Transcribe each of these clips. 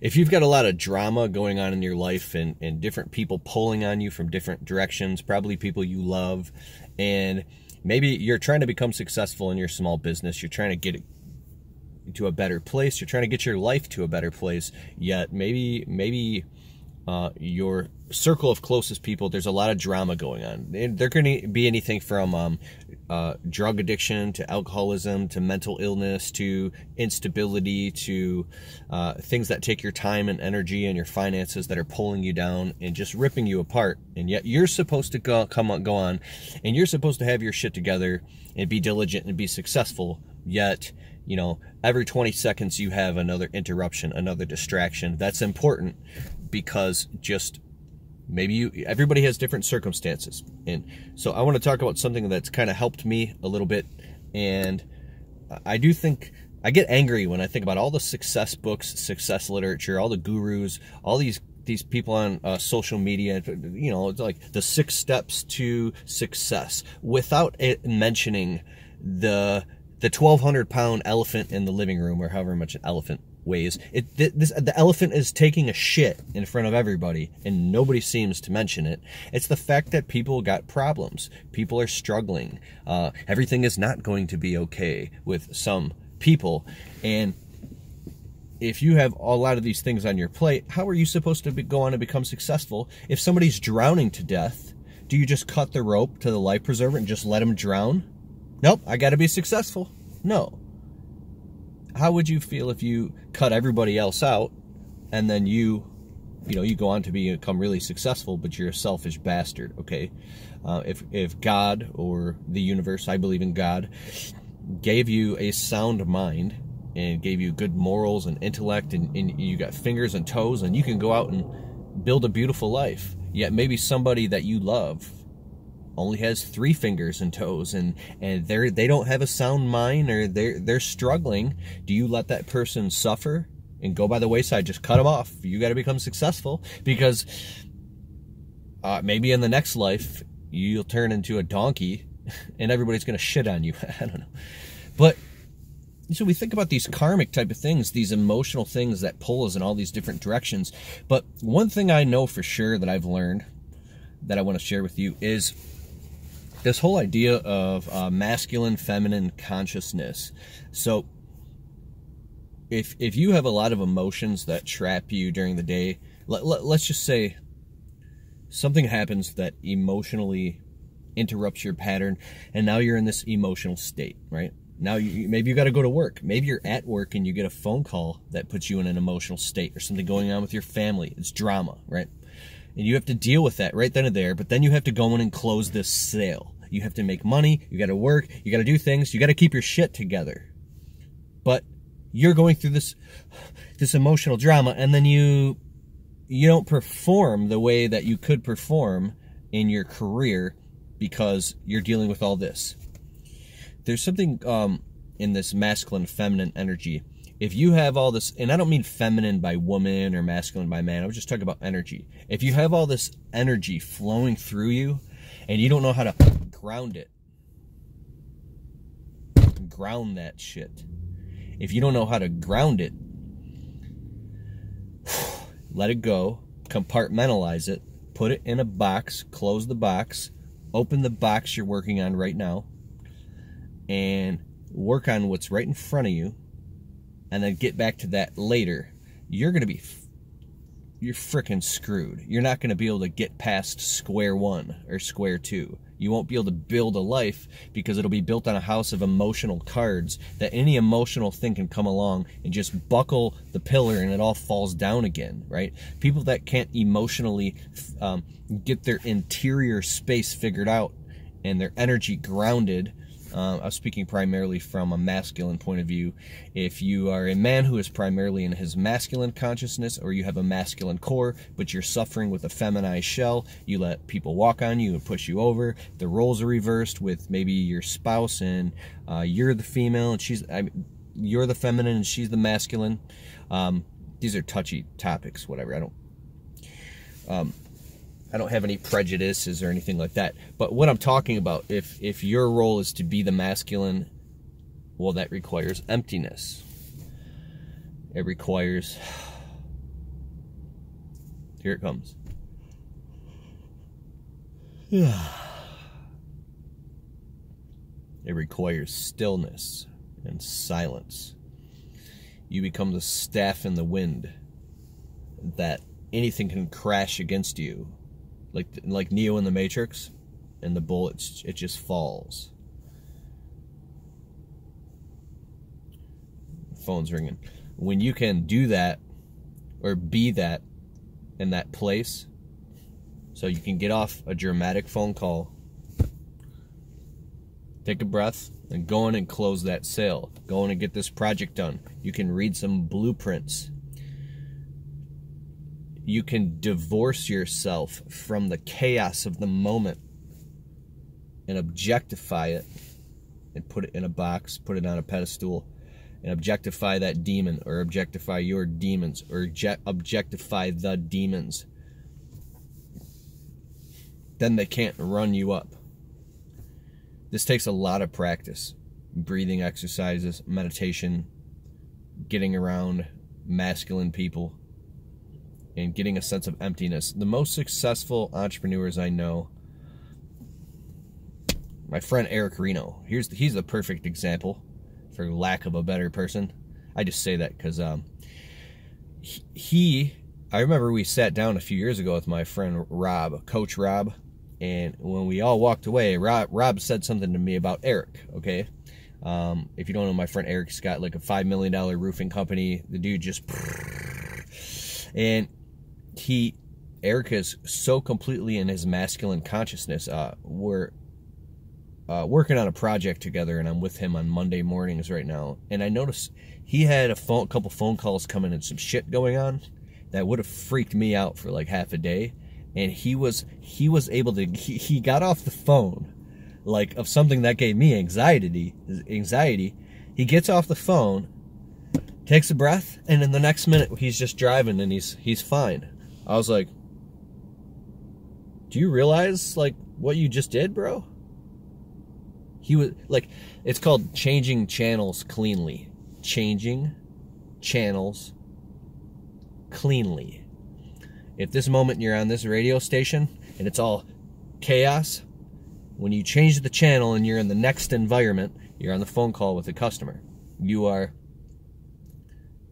if you've got a lot of drama going on in your life and different people pulling on you from different directions, probably people you love, and maybe you're trying to become successful in your small business, you're trying to get it to a better place, you're trying to get your life to a better place, yet maybe your circle of closest people, there's a lot of drama going on. There can be anything from drug addiction to alcoholism to mental illness to instability to things that take your time and energy and your finances that are pulling you down and just ripping you apart. And yet you're supposed to go on, and you're supposed to have your shit together and be diligent and be successful. Yet, you know, every 20 seconds you have another interruption, another distraction. That's important because just maybe everybody has different circumstances. And so I want to talk about something that's kind of helped me a little bit. And I do think I get angry when I think about all the success books, success literature, all the gurus, all these people on social media, you know, it's like the 6 steps to success without it mentioning the 1,200-pound elephant in the living room, or however much an elephant weighs. The elephant is taking a shit in front of everybody, and nobody seems to mention it. It's the fact that people got problems. People are struggling. Everything is not going to be okay with some people. And if you have a lot of these things on your plate, how are you supposed to go on and become successful? If somebody's drowning to death, do you just cut the rope to the life preserver and just let them drown? Nope, I got to be successful. No. How would you feel if you cut everybody else out and then you go on to become really successful, but you're a selfish bastard, okay? If God or the universe, I believe in God, gave you a sound mind and gave you good morals and intellect, and you got fingers and toes, and you can go out and build a beautiful life, yet maybe somebody that you love only has 3 fingers and toes, and they don't have a sound mind, or they're struggling. Do you let that person suffer and go by the wayside? Just cut them off. You got to become successful, because maybe in the next life you'll turn into a donkey and everybody's going to shit on you. I don't know. But so we think about these karmic type of things, these emotional things that pull us in all these different directions. But one thing I know for sure that I've learned that I want to share with you is this whole idea of masculine, feminine consciousness. So if you have a lot of emotions that trap you during the day, let's just say something happens that emotionally interrupts your pattern, and now you're in this emotional state, right? Now maybe you got to go to work. Maybe you're at work and you get a phone call that puts you in an emotional state, or something going on with your family. It's drama, right? And you have to deal with that right then and there, but then you have to go in and close this sale. You have to make money, you got to work, you got to do things, you got to keep your shit together. But you're going through this emotional drama, and then you don't perform the way that you could perform in your career because you're dealing with all this. There's something in this masculine, feminine energy. If you have all this, and I don't mean feminine by woman or masculine by man, I was just talking about energy. If you have all this energy flowing through you and you don't know how to ground it, ground that shit. If you don't know how to ground it, let it go, compartmentalize it, put it in a box, close the box, open the box you're working on right now, and work on what's right in front of you, and then get back to that later. You're freaking screwed. You're not going to be able to get past square one or square two. You won't be able to build a life because it'll be built on a house of emotional cards that any emotional thing can come along and just buckle the pillar and it all falls down again, right? People that can't emotionally get their interior space figured out and their energy grounded. I'm speaking primarily from a masculine point of view. If you are a man who is primarily in his masculine consciousness, or you have a masculine core, but you're suffering with a feminized shell, you let people walk on you and push you over. The roles are reversed with maybe your spouse, and you're the female and you're the feminine and she's the masculine. These are touchy topics, whatever. I don't have any prejudices or anything like that. But what I'm talking about, if your role is to be the masculine, well, that requires emptiness. It requires Here it comes. It requires stillness and silence. You become the staff in the wind that anything can crash against you. Like Neo in the Matrix, and the bullet, it just falls. Phone's ringing. When you can do that, or be that in that place, so you can get off a dramatic phone call, take a breath, and go in and close that sale. Go in and get this project done. You can read some blueprints. You can divorce yourself from the chaos of the moment and objectify it and put it in a box, put it on a pedestal, and objectify that demon, or objectify your demons, or objectify the demons. Then they can't run you up. This takes a lot of practice. Breathing exercises, meditation, getting around masculine people, and getting a sense of emptiness. The most successful entrepreneurs I know, my friend Eric Reno, he's the perfect example, for lack of a better person. I just say that because I remember we sat down a few years ago with my friend Rob, Coach Rob, and when we all walked away, Rob said something to me about Eric, okay? If you don't know, my friend Eric's got like a $5 million roofing company. The dude just... And Eric is so completely in his masculine consciousness. We're working on a project together, and I'm with him on Monday mornings right now. And I noticed he had a couple phone calls coming and some shit going on that would have freaked me out for like half a day. And he was able to, he got off the phone, like, of something that gave me anxiety. He gets off the phone, takes a breath, and in the next minute he's just driving and he's fine. I was like, do you realize like what you just did, bro? He was like, it's called changing channels cleanly. Changing channels cleanly. If this moment you're on this radio station and it's all chaos, when you change the channel and you're in the next environment, you're on the phone call with a customer. You are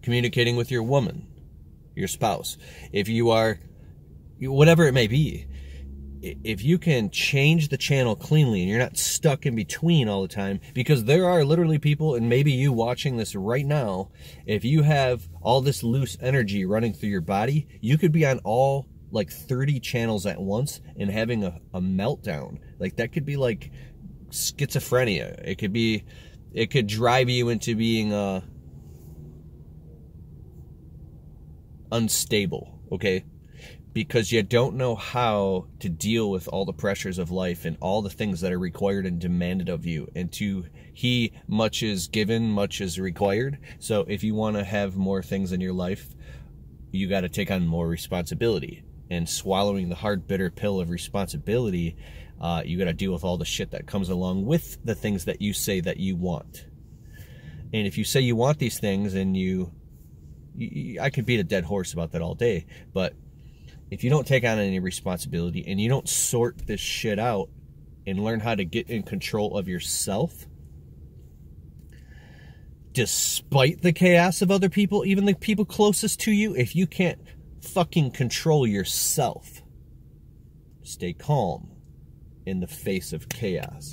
communicating with your woman, your spouse. If you are, whatever it may be, if you can change the channel cleanly and you're not stuck in between all the time, because there are literally people, and maybe you watching this right now, if you have all this loose energy running through your body, you could be on all like 30 channels at once and having a meltdown. Like that could be like schizophrenia. It could drive you into being unstable, okay? Because you don't know how to deal with all the pressures of life and all the things that are required and demanded of you. And much is given, much is required. So if you want to have more things in your life, you got to take on more responsibility. And swallowing the hard, bitter pill of responsibility, you got to deal with all the shit that comes along with the things that you say that you want. And if you say you want these things, and I could beat a dead horse about that all day, but if you don't take on any responsibility and you don't sort this shit out and learn how to get in control of yourself, despite the chaos of other people, even the people closest to you, if you can't fucking control yourself, stay calm in the face of chaos.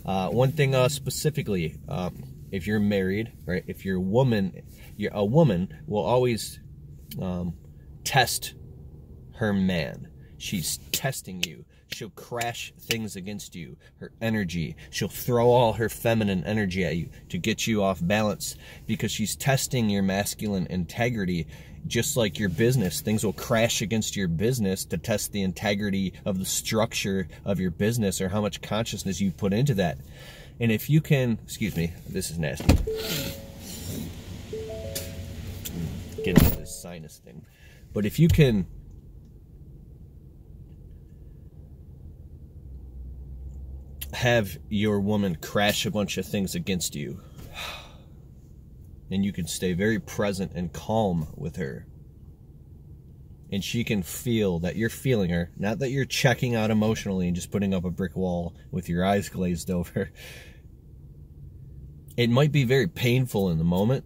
One thing specifically, if you're married, right? If you're a woman will always test her man. She's testing you. She'll crash things against you. Her energy. She'll throw all her feminine energy at you to get you off balance, because she's testing your masculine integrity. Just like your business, things will crash against your business to test the integrity of the structure of your business, or how much consciousness you put into that. And if you can, excuse me, this is nasty. Get into this sinus thing. But if you can have your woman crash a bunch of things against you, and you can stay very present and calm with her, and she can feel that you're feeling her, not that you're checking out emotionally and just putting up a brick wall with your eyes glazed over. It might be very painful in the moment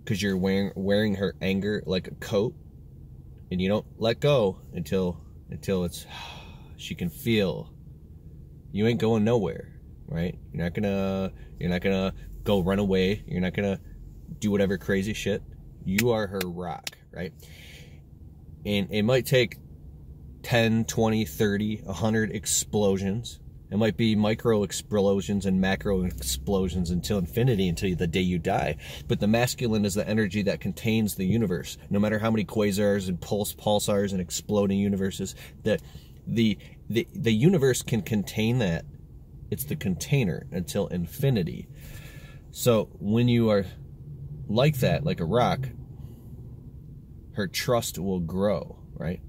because you're wearing her anger like a coat, and you don't let go until it's she can feel you ain't going nowhere, right? You're not gonna go run away. You're not gonna do whatever crazy shit. You are her rock, right? And it might take 10, 20, 30, 100 explosions. It might be micro explosions and macro explosions until infinity, until the day you die. But the masculine is the energy that contains the universe. No matter how many quasars and pulsars and exploding universes, the universe can contain that. It's the container until infinity. So when you are like that, like a rock, her trust will grow, right?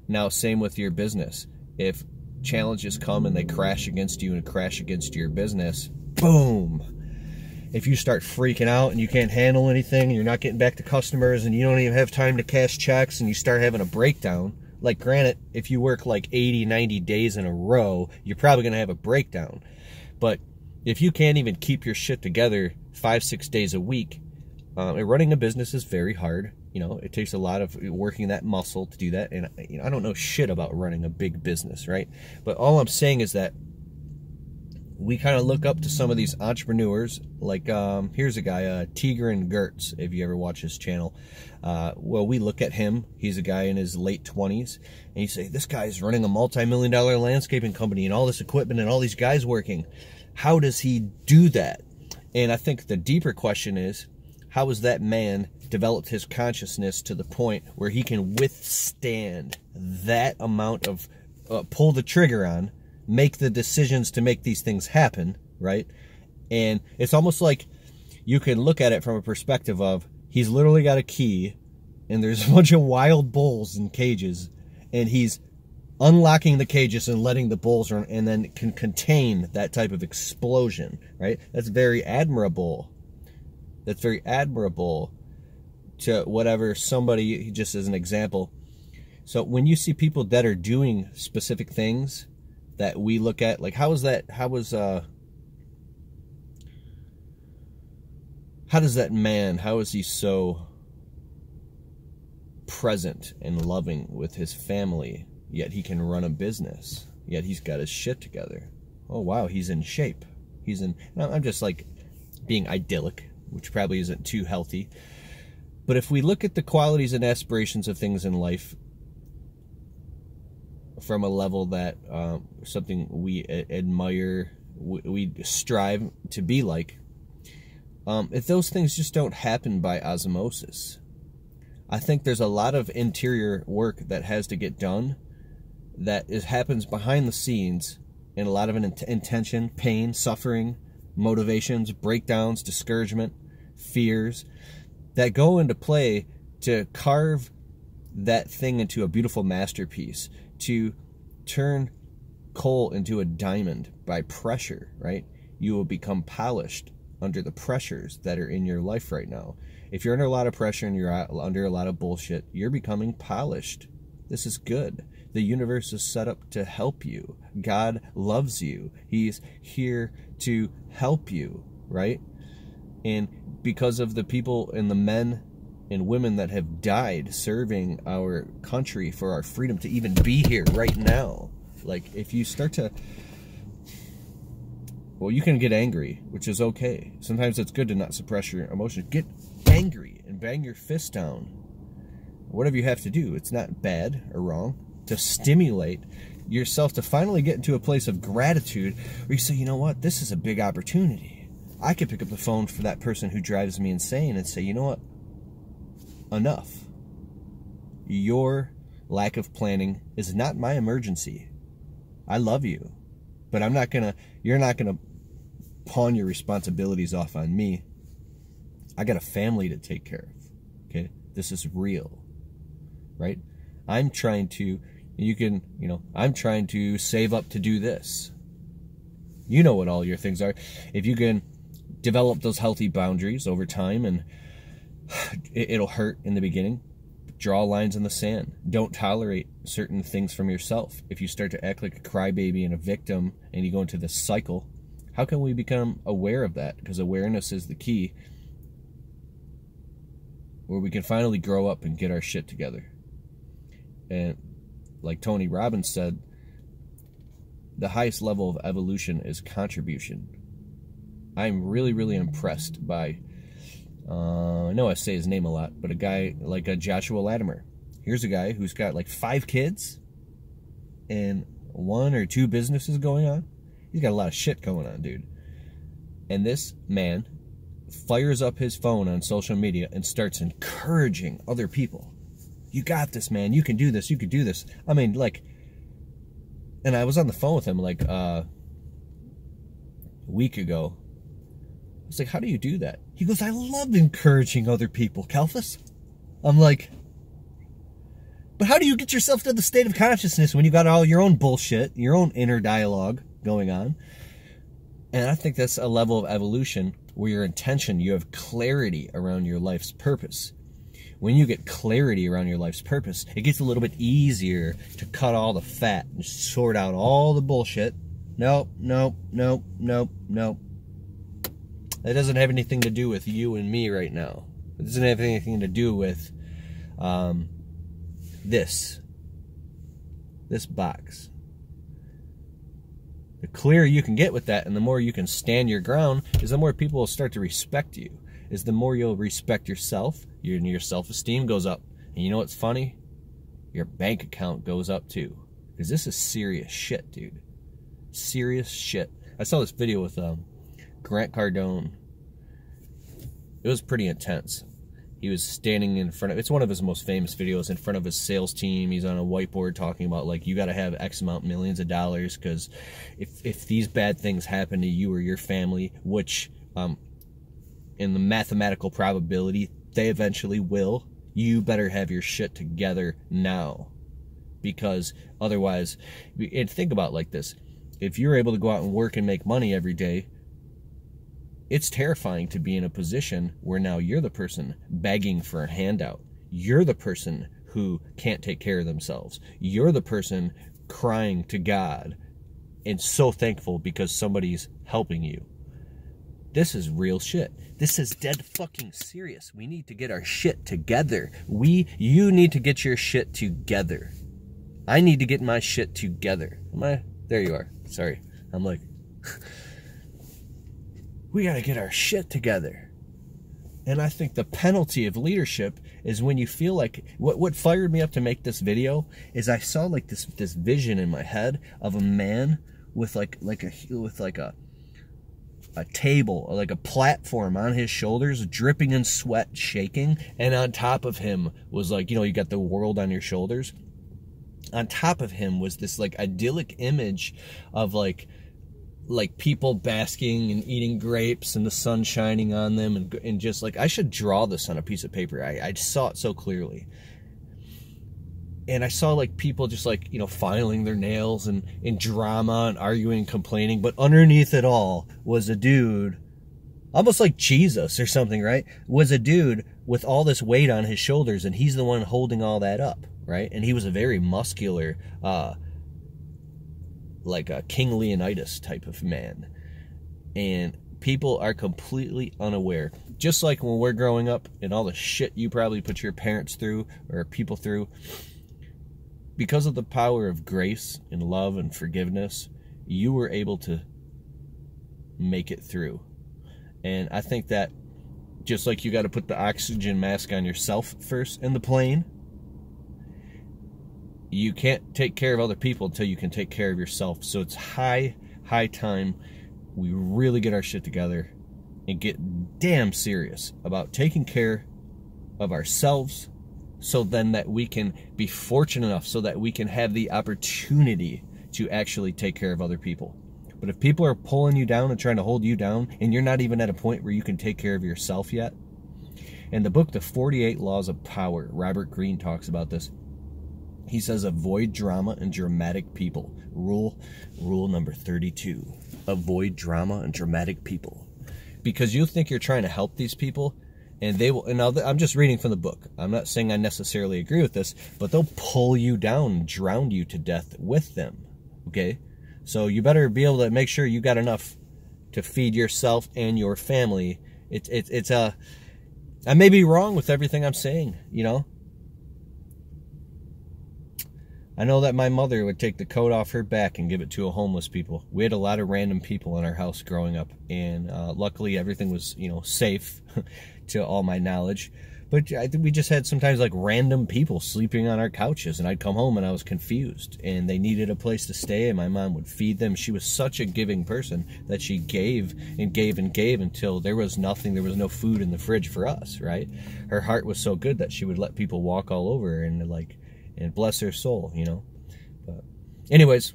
Now same with your business. If challenges come and they crash against you and crash against your business, boom. If you start freaking out and you can't handle anything, and you're not getting back to customers, and you don't even have time to cash checks, and you start having a breakdown, like granted, if you work like 80, 90 days in a row, you're probably going to have a breakdown. But if you can't even keep your shit together 5, 6 days a week, running a business is very hard. It takes a lot of working that muscle to do that. And I don't know shit about running a big business, right? But all I'm saying is that we kind of look up to some of these entrepreneurs. Like, here's a guy, Tigran Gertz, if you ever watch his channel. Well, we look at him. He's a guy in his late 20s. And you say, this guy's running a multi-million-dollar landscaping company and all this equipment and all these guys working. How does he do that? And I think the deeper question is, how has that man developed his consciousness to the point where he can withstand that amount of pull the trigger on, make the decisions to make these things happen, right? And it's almost like you can look at it from a perspective of he's literally got a key and there's a bunch of wild bulls in cages, and he's unlocking the cages and letting the bulls run, and then can contain that type of explosion, right? That's very admirable. That's very admirable to whatever somebody, just as an example. So when you see people that are doing specific things that we look at, like how does that man, how is he so present and loving with his family, yet he can run a business, yet he's got his shit together? Oh wow, he's in shape. I'm just like being idyllic, which probably isn't too healthy. But if we look at the qualities and aspirations of things in life from a level that something we admire, we strive to be like, if those things just don't happen by osmosis, I think there's a lot of interior work that has to get done that happens behind the scenes, and a lot of intention, pain, suffering, motivations, breakdowns, discouragement, fears that go into play to carve that thing into a beautiful masterpiece, to turn coal into a diamond by pressure, right? You will become polished under the pressures that are in your life right now. If you're under a lot of pressure and you're under a lot of bullshit, you're becoming polished. This is good. The universe is set up to help you. God loves you. He's here to help you, right? And because of the people and the men and women that have died serving our country for our freedom to even be here right now, like if you start to, well, you can get angry, which is okay. Sometimes it's good to not suppress your emotions. Get angry and bang your fist down. Whatever you have to do, it's not bad or wrong, to stimulate yourself to finally get into a place of gratitude where you say, you know what, this is a big opportunity. I could pick up the phone for that person who drives me insane and say, you know what, enough. Your lack of planning is not my emergency. I love you, but you're not gonna pawn your responsibilities off on me. I got a family to take care of, okay? This is real, right? I'm trying to save up to do this. You know what all your things are. If you can develop those healthy boundaries over time, and it'll hurt in the beginning. Draw lines in the sand. Don't tolerate certain things from yourself. If you start to act like a crybaby and a victim and you go into this cycle, how can we become aware of that? Because awareness is the key where we can finally grow up and get our shit together. And like Tony Robbins said, the highest level of evolution is contribution. I'm really, really impressed by, I know I say his name a lot, but a guy like a Joshua Latimer. Here's a guy who's got like 5 kids and 1 or 2 businesses going on. He's got a lot of shit going on, dude. And this man fires up his phone on social media and starts encouraging other people. You got this, man. You can do this. You can do this. I mean, like, and I was on the phone with him like a week ago. I was like, how do you do that? He goes, I love encouraging other people, Kalfas. I'm like, but how do you get yourself to the state of consciousness when you got all your own bullshit, your own inner dialogue going on? And I think that's a level of evolution where your intention, you have clarity around your life's purpose. When you get clarity around your life's purpose, it gets a little bit easier to cut all the fat and sort out all the bullshit. Nope, nope, nope, nope, nope. That doesn't have anything to do with you and me right now. It doesn't have anything to do with this box. The clearer you can get with that and the more you can stand your ground is the more people will start to respect you. Is the more you'll respect yourself, your self-esteem goes up. And you know what's funny? Your bank account goes up too. Because this is serious shit, dude. Serious shit. I saw this video with Grant Cardone. It was pretty intense. He was standing in front of, it's one of his most famous videos, in front of his sales team. He's on a whiteboard talking about, like, you got to have X amount, millions of dollars, because if these bad things happen to you or your family, which in the mathematical probability they eventually will, you better have your shit together now. Because otherwise, and think about it like this, if you're able to go out and work and make money every day, it's terrifying to be in a position where now you're the person begging for a handout. You're the person who can't take care of themselves. You're the person crying to God and so thankful because somebody's helping you. This is real shit. This is dead fucking serious. We need to get our shit together. You need to get your shit together. I need to get my shit together. There you are. Sorry. I'm like... We got to get our shit together. And I think the penalty of leadership is when you feel like... What fired me up to make this video is I saw like this vision in my head of a man with a table, or like a platform on his shoulders, dripping in sweat, shaking, and on top of him was like, you got the world on your shoulders. On top of him was this like idyllic image of like people basking and eating grapes and the sun shining on them, and just like, I should draw this on a piece of paper. I saw it so clearly. And I saw like people just like, filing their nails and in drama and arguing and complaining, but underneath it all was a dude, almost like Jesus or something, right? Was a dude with all this weight on his shoulders, and he's the one holding all that up, right? And he was a very muscular, like a King Leonidas type of man. And people are completely unaware. Just like when we're growing up and all the shit you probably put your parents through or people through, because of the power of grace and love and forgiveness, you were able to make it through. And I think that just like you got to put the oxygen mask on yourself first in the plane, you can't take care of other people until you can take care of yourself. So it's high time we really get our shit together and get damn serious about taking care of ourselves, so then that we can be fortunate enough so that we can have the opportunity to actually take care of other people. But if people are pulling you down and trying to hold you down, and you're not even at a point where you can take care of yourself yet. In the book, The 48 Laws of Power, Robert Greene talks about this. He says, avoid drama and dramatic people. Rule number 32. Avoid drama and dramatic people. Because you think you're trying to help these people, And they will, and now I'm just reading from the book. I'm not saying I necessarily agree with this, but they'll pull you down and drown you to death with them. Okay? So you better be able to make sure you got enough to feed yourself and your family. I may be wrong with everything I'm saying, you know? I know that my mother would take the coat off her back and give it to a homeless people. We had a lot of random people in our house growing up, and luckily everything was, you know, safe to all my knowledge. But I think we just had sometimes like random people sleeping on our couches, and I'd come home and I was confused, and they needed a place to stay, and my mom would feed them. She was such a giving person that she gave and gave and gave until there was nothing, there was no food in the fridge for us, right? Her heart was so good that she would let people walk all over, and like, and bless her soul, you know. But anyways,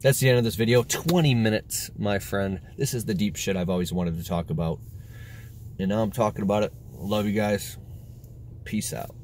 that's the end of this video. 20 minutes, my friend. This is the deep shit I've always wanted to talk about, and now I'm talking about it. Love you guys. Peace out.